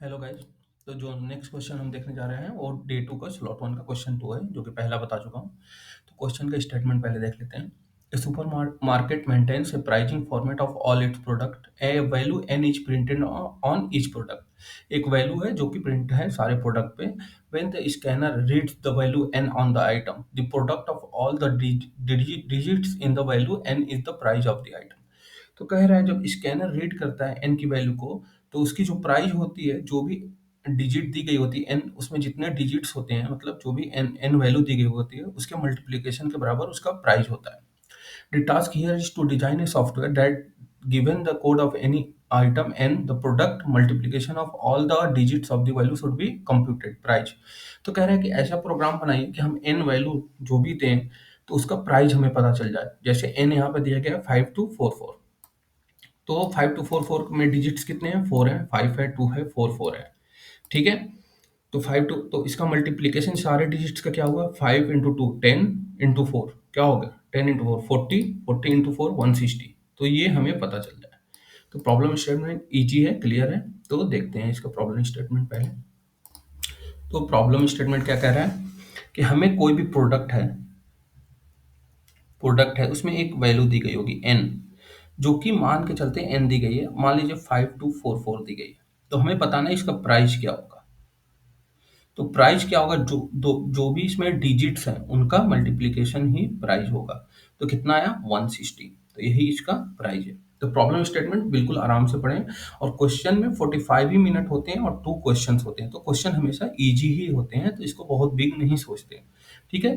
Hello guys. तो जो next question हम देखने जा रहे हैं वो डे टू का स्लॉट वन का क्वेश्चन टू है, जो कि पहला बता चुका हूँ। तो क्वेश्चन का स्टेटमेंट पहले देख लेते हैं। A supermarket maintains a pricing format of all its product. A value N is printed on each product. एक वैल्यू है जो कि प्रिंट है सारे प्रोडक्ट पे। When the scanner reads the value N on the item, the product of all the digits in the value N is the price of the item. तो कह रहा है जब स्कैनर रीड करता है एन की वैल्यू को, तो उसकी जो प्राइस होती है, जो भी डिजिट दी गई होती है एन, उसमें जितने डिजिट्स होते हैं, मतलब जो भी एन एन वैल्यू दी गई होती है उसके मल्टीप्लिकेशन के बराबर उसका प्राइस होता है। The task here is to design a software that given the code of any item and the product multiplication of all the digits of the value should be computed price। तो कह रहा है कि ऐसा programme बनाइए कि हम n value जो भी दें तो उसका प्राइस हमें पता चल जाए। जैसे n यहाँ पे दिया गया है 5244, तो 5244 में डिजिट्स कितने हैं? 4 हैं, 5 है, 2 है, 4 4 है। ठीक है। तो 5 टू, तो इसका मल्टीप्लीकेशन सारे डिजिट्स का क्या हुआ? 5 इंटू टू 10 इंटू फोर क्या हो गया? 10 इंटू फोर 40, 40 इंटू फोर 160। तो ये हमें पता चल जाए। तो प्रॉब्लम स्टेटमेंट इजी है, क्लियर है। तो देखते हैं इसका प्रॉब्लम स्टेटमेंट पहले। तो प्रॉब्लम स्टेटमेंट क्या कह रहा है कि हमें कोई भी प्रोडक्ट है उसमें एक वैल्यू दी गई होगी एन, जो कि मान के चलते एन दी गई है, मान लीजिए 5244 दी गई है। तो हमें बताना है इसका प्राइस क्या होगा। तो प्राइस क्या होगा? जो भी इसमें डिजिट्स हैं उनका मल्टीप्लिकेशन ही प्राइस होगा। तो कितना आया? 160। तो यही इसका प्राइस है। तो प्रॉब्लम स्टेटमेंट बिल्कुल आराम से पढ़ें। और क्वेश्चन में 45 ही मिनट होते हैं और 2 क्वेश्चंस होते हैं, तो क्वेश्चन हमेशा इजी ही होते हैं, तो इसको बहुत बिग नहीं सोचते। ठीक है।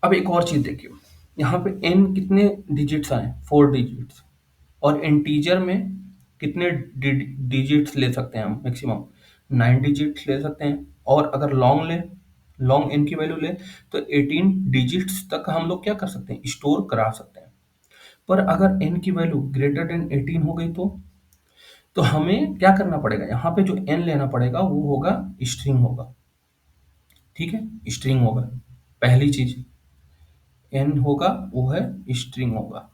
अब एक और चीज देखिए, यहाँ पे एन कितने डिजिट्स आए? 4 डिजिट्स। और इंटीजर में कितने डिजिट्स ले सकते हैं हम? मैक्सिमम 9 डिजिट्स ले सकते हैं। और अगर लॉन्ग एन की वैल्यू ले, तो 18 डिजिट्स तक हम लोग क्या कर सकते हैं? स्टोर करा सकते हैं। पर अगर एन की वैल्यू ग्रेटर देन 18 हो गई, तो हमें क्या करना पड़ेगा? यहाँ पे जो एन लेना पड़ेगा वो होगा स्ट्रिंग होगा। ठीक है, स्ट्रिंग होगा। पहली चीज एन होगा वो है स्ट्रिंग होगा।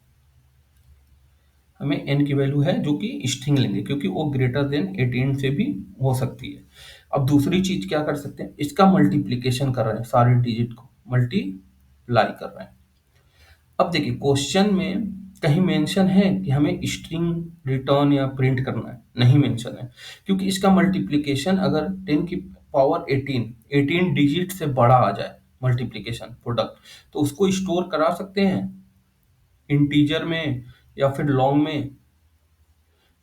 हमें एन की वैल्यू है जो कि स्ट्रिंग लेंगे, क्योंकि वो ग्रेटर देन 18 से भी हो सकती है। अब दूसरी चीज क्या कर सकते हैं? इसका मल्टीप्लीकेशन कर रहे हैं, सारे डिजिट को मल्टीप्लाई कर रहे हैं। अब देखिए क्वेश्चन में कहीं मेंशन है कि हमें स्ट्रिंग रिटर्न या प्रिंट करना है? नहीं मेंशन है, क्योंकि इसका मल्टीप्लीकेशन अगर 10 की पावर 18 डिजिट से बड़ा आ जाए मल्टीप्लीकेशन प्रोडक्ट, तो उसको स्टोर करा सकते हैं इंटीजर में, या फिर लॉन्ग में,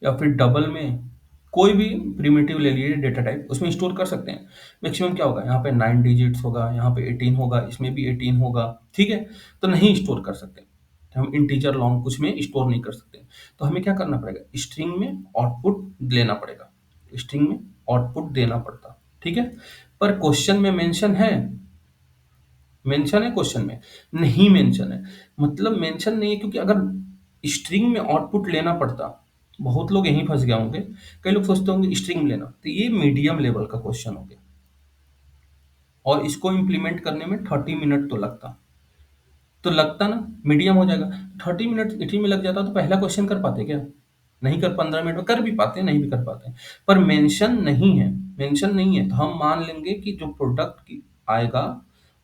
या फिर डबल में। कोई भी प्रिमिटिव ले लीजिए डेटा टाइप, उसमें स्टोर कर सकते हैं। मैक्सिमम क्या होगा? यहाँ पे 9 डिजिट्स होगा, यहाँ पे 18 होगा, इसमें भी 18 होगा। ठीक है। तो नहीं स्टोर कर सकते, हम इंटीजर लॉन्ग कुछ में स्टोर नहीं कर सकते। तो हमें क्या करना पड़ेगा? स्ट्रिंग में आउटपुट लेना पड़ेगा, स्ट्रिंग में आउटपुट देना पड़ता। ठीक है। पर क्वेश्चन में मेंशन है, मेंशन है क्वेश्चन में? नहीं मेंशन है। मतलब मेंशन नहीं है, क्योंकि अगर स्ट्रिंग में आउटपुट लेना पड़ता, बहुत लोग यहीं फंस गए होंगे। कई लोग सोचते होंगे स्ट्रिंग में लेना, तो ये मीडियम लेवल का क्वेश्चन हो गया, और इसको इम्प्लीमेंट करने में 30 मिनट तो लगता। तो लगता ना मीडियम हो जाएगा। 30 मिनट इसी में लग जाता तो पहला क्वेश्चन कर पाते क्या? नहीं कर, 15 मिनट में कर भी पाते, नहीं भी कर पाते। पर मेंशन नहीं है, मेंशन नहीं है, तो हम मान लेंगे कि जो प्रोडक्ट की आएगा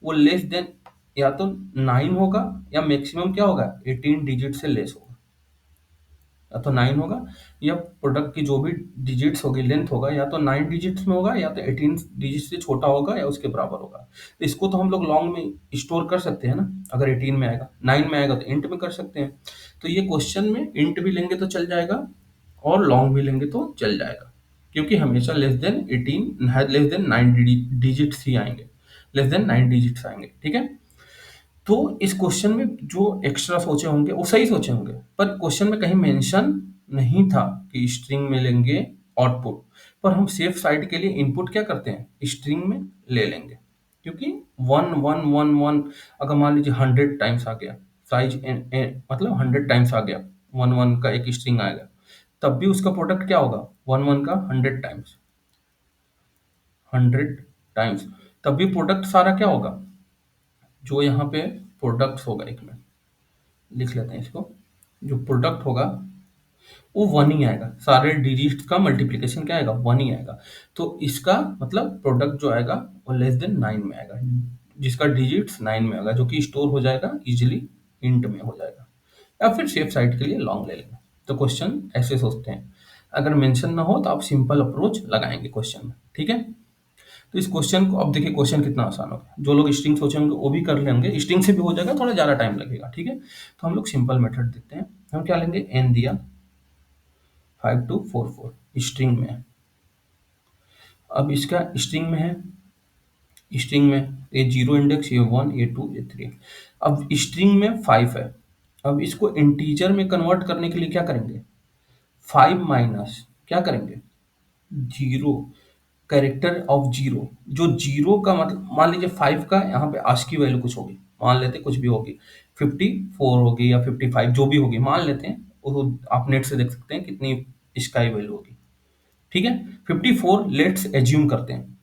वो लेस देन या तो 9 होगा, या मैक्सिमम क्या होगा? 18 डिजिट से लेस होगा। या तो 9 होगा, या प्रोडक्ट की जो भी डिजिट्स होगी, लेंथ होगा, या तो 9 डिजिट्स में होगा, या तो 18 डिजिट से छोटा होगा, या उसके बराबर होगा। तो इसको तो हम लोग लॉन्ग में स्टोर कर सकते हैं ना। अगर 18 में आएगा, 9 में आएगा तो इंट में कर सकते हैं। तो ये क्वेश्चन में इंट भी लेंगे तो चल जाएगा, और लॉन्ग भी लेंगे तो चल जाएगा, क्योंकि हमेशा लेस देन 18 है, लेस देन 9 डिजिट्स ही आएंगे, लेस देन 9 डिजिट्स आएंगे। ठीक है। तो इस क्वेश्चन में जो एक्स्ट्रा सोचे होंगे वो सही सोचे होंगे, पर क्वेश्चन में कहीं मेंशन नहीं था कि स्ट्रिंग में लेंगे आउटपुट। पर हम सेफ साइड के लिए इनपुट क्या करते हैं? स्ट्रिंग में ले लेंगे, क्योंकि 1 1 1 1 अगर मान लीजिए 100 टाइम्स आ गया, साइज मतलब 100 टाइम्स आ गया, 1 1 का एक स्ट्रिंग आएगा, तब भी उसका प्रोडक्ट क्या होगा? 1 1 का 100 टाइम्स, 100 टाइम्स, तब भी प्रोडक्ट सारा क्या होगा? जो यहाँ पे प्रोडक्ट्स होगा, एक मिनट लिख लेते हैं इसको। जो प्रोडक्ट होगा वो 1 ही आएगा। सारे डिजिट्स का मल्टीप्लिकेशन क्या आएगा? 1 ही आएगा। तो इसका मतलब प्रोडक्ट जो आएगा वो लेस देन 9 में आएगा, जिसका डिजिट्स 9 में आएगा, जो कि स्टोर हो जाएगा इजीली इंट में हो जाएगा, या फिर सेफ साइड के लिए लॉन्ग ले लेंगे। तो क्वेश्चन ऐसे सोचते हैं। अगर मेंशन ना हो तो आप सिंपल अप्रोच लगाएंगे क्वेश्चन में, ठीक है। तो इस क्वेश्चन को अब देखिए, क्वेश्चन कितना आसान हो गया। जो लोग स्ट्रिंग सोचेंगे वो भी कर लेंगे, स्ट्रिंग से भी हो जाएगा, थोड़ा ज़्यादा टाइम लगेगा, ठीक है। तो हम लोग सिंपल मेथड देखते हैं। हम क्या लेंगे? एन दिया 5244 स्ट्रिंग में है। अब इसका स्ट्रिंग में है, स्ट्रिंग में ये जीरो इंडेक्स, ये 1, ये 2, ये 3। अब स्ट्रिंग में 5 है। अब इसको इंटीजर में कन्वर्ट करने के लिए क्या करेंगे? 5 माइनस क्या करेंगे? Zero, character of zero. जो जीरो का मतलब, मान लीजिए 5 का यहाँ पे आज की वैल्यू कुछ होगी, मान लेते हैं कुछ भी होगी, 54 होगी या 55 जो भी होगी, मान लेते हैं। वो आप नेट से देख सकते हैं कितनी इसका ही वैल्यू होगी, ठीक है। 54 लेट्स एज्यूम करते हैं,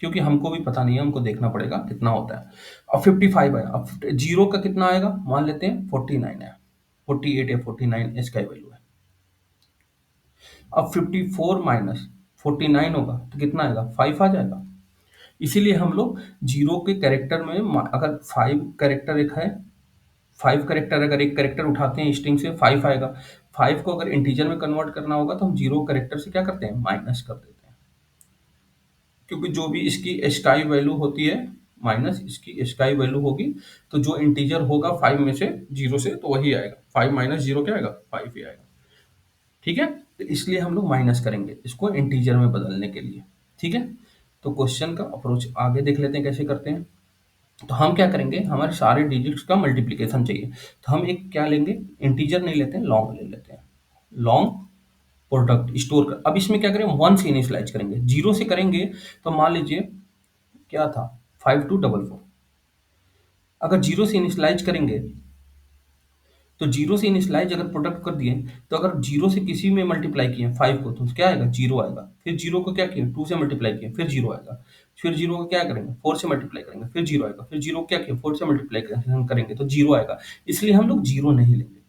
क्योंकि हमको भी पता नहीं है, हमको देखना पड़ेगा कितना होता है। अब 55 है, अब जीरो का कितना आएगा? मान लेते हैं 49 है, 48 या 49 इसका ही वैल्यू है। अब 54 माइनस 49 होगा तो कितना आएगा? 5 आ जाएगा। इसीलिए हम लोग जीरो के कैरेक्टर में अगर 5 कैरेक्टर एक है, 5 कैरेक्टर अगर एक कैरेक्टर उठाते हैं स्ट्रिंग से 5 आएगा। 5 को अगर इंटीजर में कन्वर्ट करना होगा तो हम जीरो कैरेक्टर से क्या करते हैं? माइनस कर देते हैं, क्योंकि जो भी इसकी स्काई वैल्यू होती है माइनस इसकी स्काई वैल्यू होगी, तो जो इंटीजर होगा 5 में से, जीरो से, तो वही आएगा। 5 माइनस जीरो क्या आएगा? 5 ही आएगा, ठीक है। तो इसलिए हम लोग माइनस करेंगे इसको इंटीजर में बदलने के लिए, ठीक है। तो क्वेश्चन का अप्रोच आगे देख लेते हैं कैसे करते हैं। तो हम क्या करेंगे? हमारे सारे डिजिट्स का मल्टीप्लिकेशन चाहिए, तो हम एक क्या लेंगे? इंटीजर नहीं लेते हैं, लॉन्ग ले लेते हैं। लॉन्ग प्रोडक्ट स्टोर कर। अब इसमें क्या करें? 1 से इनिशियलाइज करेंगे, जीरो से करेंगे तो मान लीजिए क्या था? 5244। अगर जीरो से इनिशियलाइज करेंगे तो जीरो से इनिशियलाइज अगर प्रोडक्ट कर दिए, तो अगर जीरो से किसी में मल्टीप्लाई किए 5 को, तो क्या आएगा? जीरो आएगा। फिर जीरो को क्या किए? 2 से मल्टीप्लाई किए, फिर जीरो आएगा। फिर जीरो को क्या करेंगे? 4 से मल्टीप्लाई करेंगे, फिर जीरो आएगा। फिर जीरो को क्या किए? 4 से मल्टीप्लाई करेंगे तो जीरो आएगा। इसलिए हम लोग जीरो नहीं लेंगे,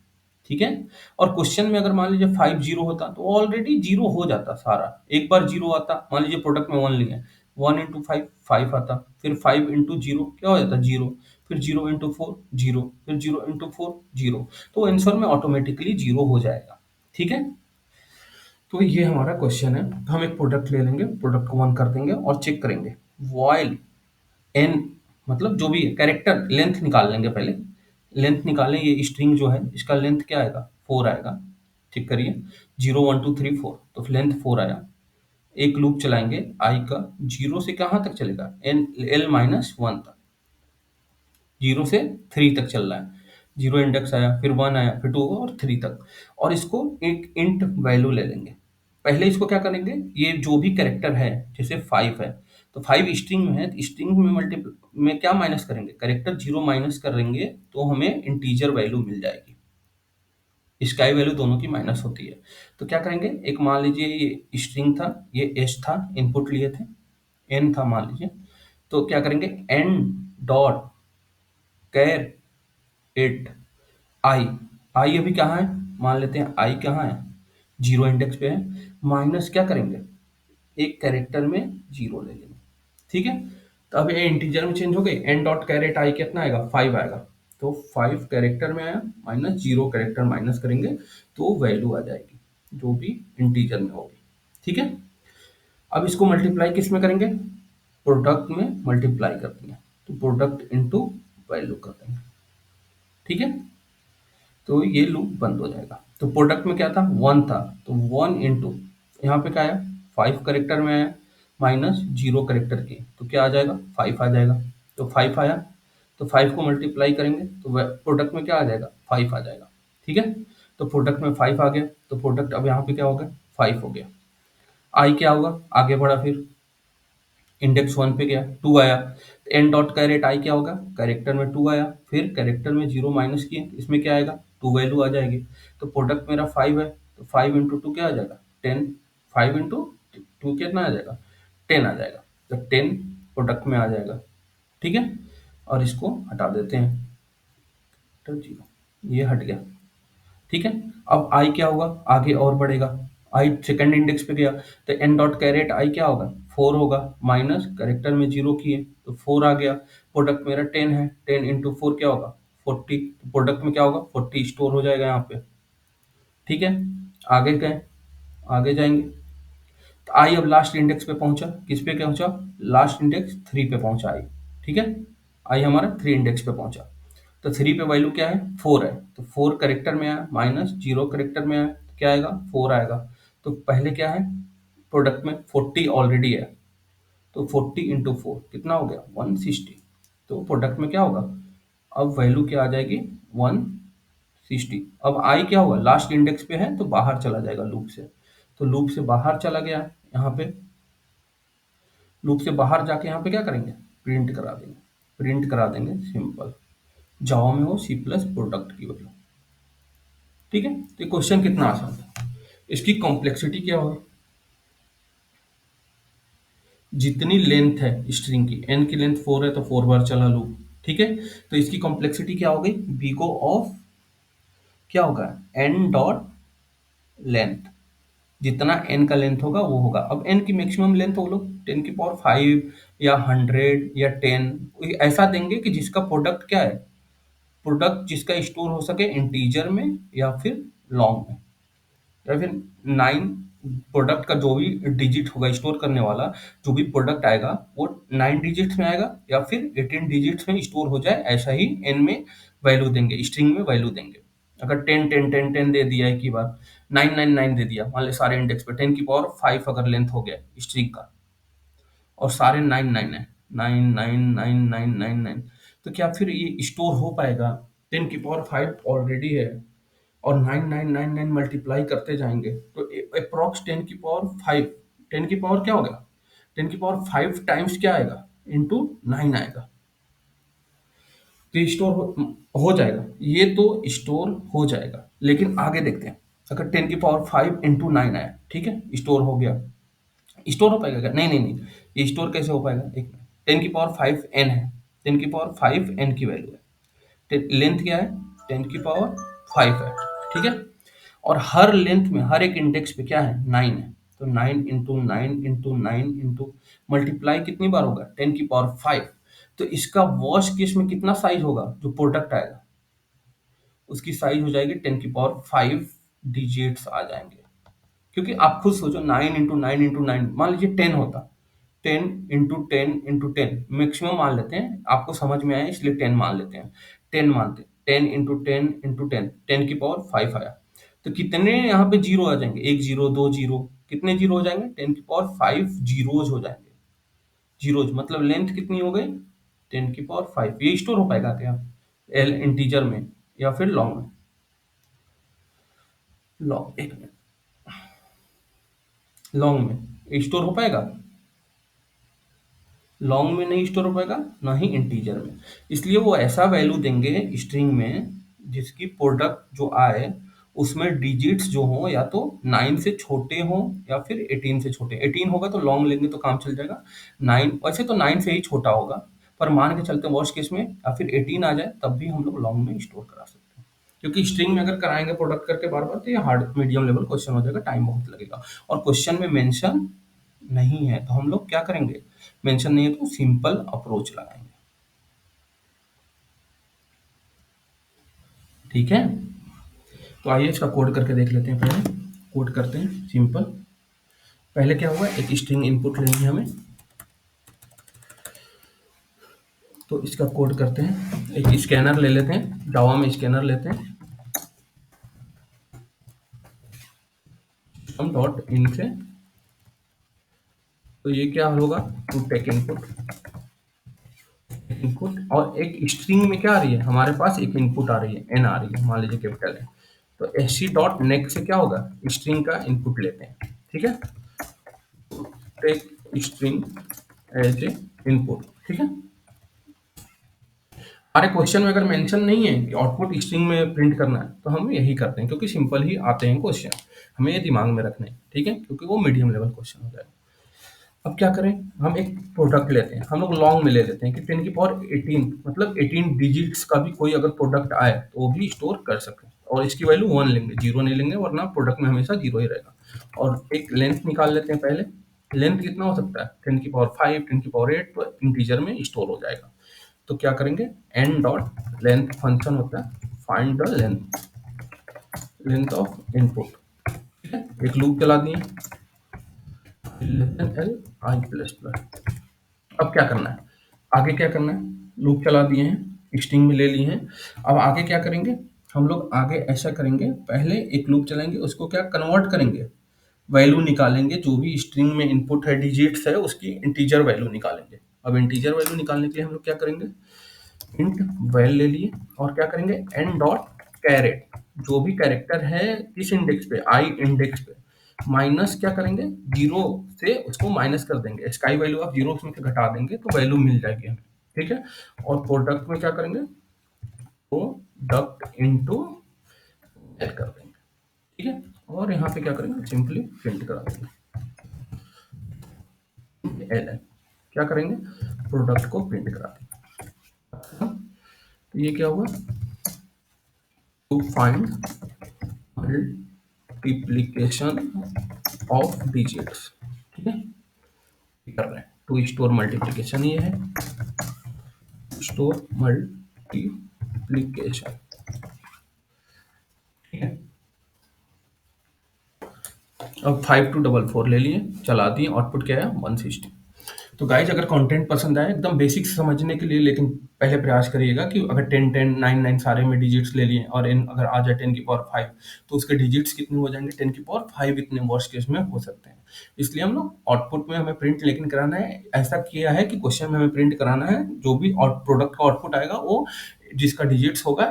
ठीक है। और क्वेश्चन में अगर मान लीजिए 5 जीरो होता तो ऑलरेडी जीरो हो जाता सारा। एक बार जीरो आता, मान लीजिए प्रोडक्ट में 1 लिए, 1 इंटू 5 5 आता, फिर 5 इंटू जीरो क्या हो जाता? जीरो। फिर जीरो इंटू 4 जीरो, फिर जीरो इंटू 4 जीरो। तो आंसर में ऑटोमेटिकली जीरो हो जाएगा, ठीक है। तो ये हमारा क्वेश्चन है। हम एक प्रोडक्ट ले लेंगे, प्रोडक्ट को 1 कर देंगे और चेक करेंगे। वाइल एन, मतलब जो भी है कैरेक्टर लेंथ निकाल लेंगे पहले। लेंथ निकालें, ये स्ट्रिंग जो है इसका लेंथ क्या आएगा? 4 आएगा। ठीक करिए, 0 1 2 3 4, तो लेंथ 4 आया। एक लूप चलाएंगे आई का, जीरो से कहाँ तक चलेगा? एन एल माइनस वन तक, जीरो से 3 तक चल रहा है। जीरो इंडेक्स आया, फिर 1 आया, फिर 2 और 3 तक। और इसको एक इंट वैल्यू ले लेंगे। पहले इसको क्या करेंगे? ये जो भी कैरेक्टर है, जैसे 5 है, तो 5 स्ट्रिंग में है, तो स्ट्रिंग में मल्टी में क्या माइनस करेंगे? कैरेक्टर जीरो माइनस करेंगे तो हमें इंटीजर वैल्यू मिल जाएगी। स्काई वैल्यू दोनों की माइनस होती है। तो क्या करेंगे? एक मान लीजिए ये स्ट्रिंग था, ये एच था, इनपुट लिए थे, एन था मान लीजिए। तो क्या करेंगे? एन डॉट कैर इट आई। आई अभी कहाँ है? मान लेते हैं आई कहाँ है? जीरो इंडेक्स पे है। माइनस क्या करेंगे? एक कैरेक्टर में जीरो ले लेंगे, ठीक है। तो अब ये इंटीजर में चेंज हो गई। एन डॉट कैरेट आई कितना आएगा? 5 आएगा। तो 5 कैरेक्टर में आया, माइनस जीरो कैरेक्टर माइनस करेंगे तो वैल्यू आ जाएगी जो भी इंटीजर में होगी, ठीक है। अब इसको मल्टीप्लाई किस में करेंगे? प्रोडक्ट में मल्टीप्लाई कर देंगे, तो प्रोडक्ट इंटू वैल्यू कर देंगे, ठीक है। तो ये लूप बंद हो जाएगा। तो प्रोडक्ट में क्या था? 1 था, तो 1 इंटू यहाँ पे क्या आया? 5 करेक्टर में आया, माइनस जीरो करेक्टर की, तो क्या आ जाएगा? 5 आ जाएगा। तो 5 आया, तो 5 को मल्टीप्लाई करेंगे तो प्रोडक्ट में क्या आ जाएगा? 5 आ जाएगा, ठीक है। तो प्रोडक्ट में 5 आ गया, तो प्रोडक्ट अब यहाँ पे क्या हो गया? 5 हो गया। आई क्या होगा? आगे बढ़ा, फिर इंडेक्स 1 पे गया, 2 आया। एन डॉट कैरेट आई क्या होगा? कैरेक्टर में 2 आया, फिर कैरेक्टर में जीरो माइनस किए, इसमें क्या आएगा? 2 वैल्यू आ जाएगी। तो प्रोडक्ट मेरा 5 है, तो 5 इंटू टू क्या आ जाएगा? 10। 5 इंटू टू कितना आ जाएगा? 10 आ जाएगा। तो 10 प्रोडक्ट में आ जाएगा, ठीक है। और इसको हटा देते हैं, तो जीरो, ये हट गया, ठीक है। अब आई क्या होगा, आगे और बढ़ेगा, आई सेकंड इंडेक्स पे गया, तो एन डॉट कैरेट आई क्या होगा, 4 होगा, माइनस करेक्टर में 0 किए तो 4 आ गया। प्रोडक्ट मेरा 10 है, 10 इंटू 4 क्या होगा, 40। तो प्रोडक्ट में क्या होगा, 40 स्टोर हो जाएगा यहाँ पे। ठीक है, आगे गए, आगे जाएंगे, तो आई अब लास्ट इंडेक्स पे पहुंचा, किस पे पहुंचा, लास्ट इंडेक्स 3 पे पहुंचा आई। ठीक है, आई हमारा 3 इंडेक्स पे पहुंचा, तो 3 पे वैल्यू क्या है, 4 है, तो 4 करेक्टर में आया, माइनस 0 करेक्टर में आया, तो क्या आएगा, 4 आएगा। तो पहले क्या है, प्रोडक्ट में 40 ऑलरेडी है, तो 40 इंटू 4 कितना हो गया, 160। तो प्रोडक्ट में क्या होगा, अब वैल्यू क्या आ जाएगी, 160। अब आई क्या होगा, लास्ट इंडेक्स पे है तो बाहर चला जाएगा लूप से, तो लूप से बाहर चला गया, यहाँ पे लूप से बाहर जाके यहाँ पे क्या करेंगे, प्रिंट करा देंगे, प्रिंट करा देंगे सिंपल, जावा में हो सी प्लस प्रोडक्ट की वैल्यू। ठीक है, तो क्वेश्चन कितना आसान था। इसकी कॉम्प्लेक्सिटी क्या होगी, जितनी लेंथ है स्ट्रिंग की, एन की लेंथ 4 है तो 4 बार चला लूप। ठीक है, तो इसकी कॉम्प्लेक्सिटी क्या हो गई, बीगो ऑफ क्या होगा, एन डॉट लेंथ, जितना एन का लेंथ होगा वो होगा। अब एन की मैक्सिमम लेंथ वो लोग 10 की पावर 5 या 100 या 10 ऐसा देंगे कि जिसका प्रोडक्ट क्या है, प्रोडक्ट जिसका स्टोर हो सके इंटीजर में या फिर लॉन्ग में, या फिर 9 प्रोडक्ट का जो भी डिजिट होगा स्टोर करने वाला, जो भी प्रोडक्ट आएगा वो 9 डिजिट्स में आएगा या फिर 18 डिजिट्स में स्टोर हो जाए, ऐसा ही एन में वैल्यू देंगे, स्ट्रिंग में वैल्यू देंगे। अगर 10 10 10 10 दे दिया एक ही बार, 9 9 9 दे दिया मान ली सारे इंडेक्स पे, 10 की पावर 5 अगर लेंथ हो गया स्ट्रिंग का, और सारे 9 9 है, 9 9 9 9 9 9, तो क्या फिर ये स्टोर हो पाएगा, 10 की पावर 5 ऑलरेडी है, और 9 9 9 9 मल्टीप्लाई करते जाएंगे तो अप्रॉक्स 10 की पावर 5, 10 की पावर क्या होगा, 10 की पावर 5 टाइम्स क्या आएगा, इंटू 9 आएगा, तो स्टोर हो जाएगा, ये तो स्टोर हो जाएगा। लेकिन आगे देखते हैं, अगर 10 की पावर 5 इंटू 9 आया, ठीक है, स्टोर हो गया, स्टोर हो पाएगा क्या, नहीं नहीं नहीं, ये स्टोर कैसे हो पाएगा, एक 10 की पावर 5 एन है, 10 की पावर 5 एन की वैल्यू है, लेंथ क्या है, 10 की पावर 5 है। ठीक है, और हर लेंथ में हर एक इंडेक्स पे क्या है, 9 है, तो 9 इंटू 9 इंटू 9 इंटू मल्टीप्लाई कितनी बार होगा, 10 की पावर 5। तो इसका वॉश केस में कितना साइज होगा, जो प्रोडक्ट आएगा उसकी साइज हो जाएगी 10 की पावर 5 डिजिट्स आ जाएंगे। क्योंकि आप खुद सोचो, 9 इंटू 9 इंटू 9, मान लीजिए 10 होता, 10 इंटू 10 इंटू 10 मैक्सिमम मान लेते हैं, आपको समझ में आए इसलिए 10 मान लेते हैं, 10 मानते हैं, 10 इंटू 10 इंटू 10, 10 की पावर 5 आया, तो कितने यहाँ पे जीरो आ जाएंगे, एक जीरो, दो जीरो, कितने जीरो हो जाएंगे, 10 की पावर 5 जीरोज हो जाएंगे, जीरोज मतलब लेंथ कितनी हो गई, 10 की पावर 5। ये स्टोर हो पाएगा क्या, एल इंटीजर में या फिर लॉन्ग में, लॉन्ग, एक मिनट, लॉन्ग में स्टोर हो पाएगा, लॉन्ग में नहीं स्टोर हो पाएगा, ना ही इंटीजर में। इसलिए वो ऐसा वैल्यू देंगे स्ट्रिंग में जिसकी प्रोडक्ट जो आए उसमें डिजिट्स जो हो या तो 9 से छोटे हो या फिर 18 से छोटे, 18 होगा तो लॉन्ग लेंगे तो काम चल जाएगा, 9 वैसे तो 9 से ही छोटा होगा, पर मान के चलते हैं वर्स्ट केस में या फिर 18 आ जाए तब भी हम लोग लॉन्ग में स्टोर करा सकते हैं। क्योंकि स्ट्रिंग में अगर कराएंगे प्रोडक्ट करके बार बार तो ये हार्ड मीडियम लेवल क्वेश्चन हो जाएगा, टाइम बहुत लगेगा, और क्वेश्चन में मेंशन नहीं है तो हम लोग क्या करेंगे, मेंशन नहीं है तो सिंपल अप्रोच लगाएंगे। ठीक है, तो आइए इसका कोड करके देख लेते हैं, पहले कोड करते हैं सिंपल। पहले क्या होगा, एक स्ट्रिंग इनपुट लेनी है हमें, तो इसका कोड करते हैं, एक स्कैनर ले लेते हैं, जावा में स्कैनर लेते हैं, हम डॉट इन से, तो ये क्या होगा, टू टेक इनपुट, इनपुट, और एक स्ट्रिंग में क्या आ रही है, हमारे पास एक इनपुट आ रही है, एन आ रही है, मान लीजिए कैपिटल है, तो एस सी डॉट नेक्स्ट से क्या होगा, स्ट्रिंग का इनपुट लेते हैं। ठीक है, take string as a input. ठीक है, हमारे क्वेश्चन में अगर मेंशन नहीं है कि आउटपुट स्ट्रिंग में प्रिंट करना है तो हम यही करते हैं, क्योंकि सिंपल ही आते हैं क्वेश्चन, हमें ये दिमाग में रखने हैं। ठीक है, क्योंकि वो मीडियम लेवल क्वेश्चन हो जाएगा। अब क्या करें, हम एक प्रोडक्ट लेते हैं, हम लोग लॉन्ग में ले लेते हैं कि 10 की पावर 18, मतलब 18 डिजिट्स का भी कोई अगर प्रोडक्ट आए तो वो भी स्टोर कर सके, और इसकी वैल्यू 1 लेंगे, 0 नहीं लेंगे, वरना प्रोडक्ट में हमेशा 0 ही रहेगा। और एक लेंथ निकाल लेते हैं पहले। लेंथ कितना हो सकता है, 10 की पावर 5, 10 की पावर 8, तो इंटीजर में स्टोर हो जाएगा। तो क्या करेंगे, एन डॉट लेंथ फंक्शन होता है, find the length, length of input. ठीक है, एक लूप चला दिए, एल आई प्लस प्लस। अब क्या करना है, आगे क्या करना है, लूप चला दिए हैं, स्ट्रिंग में ले लिए हैं। अब आगे क्या करेंगे, हम लोग आगे ऐसा करेंगे, पहले एक लूप चलाएंगे, उसको क्या कन्वर्ट करेंगे, वैल्यू निकालेंगे, जो भी स्ट्रिंग में इनपुट है, डिजिट्स है, उसकी इंटीजर वैल्यू निकालेंगे। अब इंटीजर वैल्यू निकालने के लिए हम लोग क्या करेंगे, इंट वैल ले लिए, और क्या करेंगे, एन डॉट कैरेट, जो भी कैरेक्टर है किस इंडेक्स पे, आई इंडेक्स पे, माइनस क्या करेंगे, 0 से उसको माइनस कर देंगे, स्काई वैल्यू आप 0 उसमें से घटा देंगे तो वैल्यू मिल जाएगी हमें। ठीक है, और प्रोडक्ट में क्या करेंगे, प्रोडक्ट इनटू ऐड कर देंगे। ठीक है, और यहाँ पे क्या करेंगे, सिंपली प्रिंट करा देंगे, एल एन, क्या करेंगे, प्रोडक्ट को प्रिंट करा देंगे। तो ये क्या हुआ, to find multiplication of digits. ठीक है, कर रहे हैं, टू स्टोर मल्टीप्लीकेशन, ये है स्टोर मल्टीप्लीकेशन। ठीक है, अब 5244 ले लिए, चला दिए, आउटपुट क्या है, 160। तो गाइज अगर कंटेंट पसंद आए, एकदम बेसिक समझने के लिए, लेकिन पहले प्रयास करिएगा कि अगर 10 10 9 9 सारे में डिजिट्स ले लिए, और इन अगर आ जाए 10 की पावर 5, तो उसके डिजिट्स कितने हो जाएंगे, 10 की पावर 5 इतने वर्स्ट केस में हो सकते हैं। इसलिए हम लोग आउटपुट में हमें प्रिंट लेकिन कराना है, ऐसा किया है कि क्वेश्चन में हमें प्रिंट कराना है, जो भी प्रोडक्ट का आउटपुट आएगा वो जिसका डिजिट्स होगा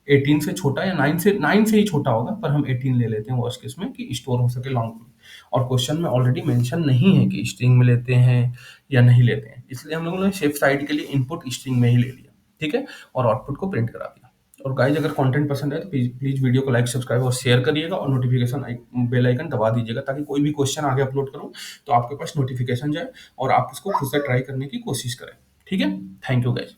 18 से छोटा, या 9 से ही छोटा होगा, पर हम 18 ले लेते हैं वर्स्ट केस में, कि स्टोर हो सके लॉन्ग में। और क्वेश्चन में ऑलरेडी मेंशन नहीं है कि स्ट्रिंग में लेते हैं या नहीं लेते हैं, इसलिए हम लोगों ने सेफ साइड के लिए इनपुट स्ट्रिंग में ही ले लिया। ठीक है, और आउटपुट को प्रिंट करा दिया। और गाइज अगर कंटेंट पसंद है तो प्लीज वीडियो को लाइक, सब्सक्राइब और शेयर करिएगा, और नोटिफिकेशन बेल आइकन दबा दीजिएगा, ताकि कोई भी क्वेश्चन आगे अपलोड करूं तो आपके पास नोटिफिकेशन जाए और आप उसको खुद से ट्राई करने की कोशिश करें। ठीक है, थैंक यू गाइज।